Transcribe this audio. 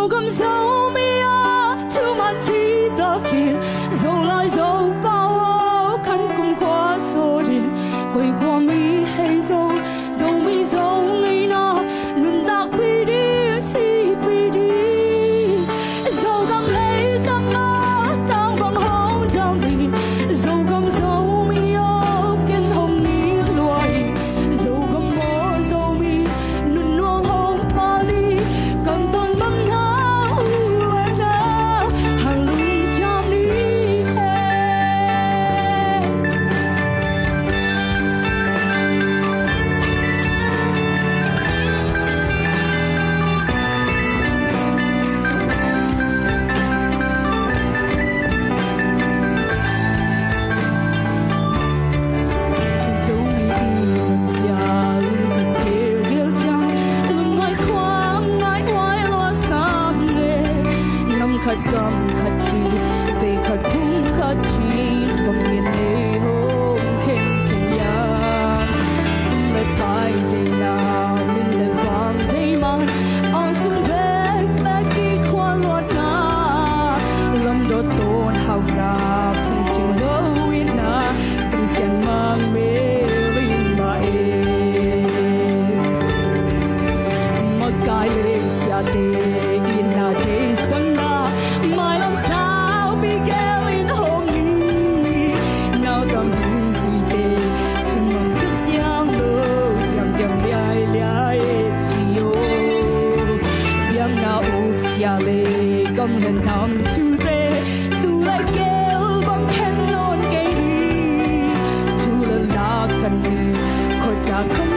dẫu cầm dấu mi thứ mà chỉ ta khiến dẫu lại dẫu bao khăn cùng qua số điện quay qua mi hay dẫu dẫu mi na luôn ta bi đi si bi đi dẫu cầm lấy tăng tăng bằng hậu đau đi dẫu cầm dẫu mi kiến hồng ní loài dẫu cầm mơ dẫu mi luôn nuông hồng pa đi cầm tôn băng áo na hàng lưng chạm đi dẫu mi yêu già luôn cần kêu điều chăng luôn ngoài khoáng ngại oai lo sáng nghề năm khát cầm khát chi về khát thung khát chi bằng miền lệ hôm khen khen ya xuân lại bay day nào lên lại vàng day mang on xuân về bé khi khoa loạt na lâm đô tôn hào na phung chừng lâu yên na từng sen mang mê linh mà mặc cái lệ xa tê yên na tê sân na mai làm sao bị kéo in hôm nay nào tâm thương suy tê chân mong chất xiang lơ chẳng chẳng lai lai chiều yang na úp xia lê cầm hình thầm chu tê tu lại kêu bằng khen lon cây đi chu lơ la cần đi khỏi ta không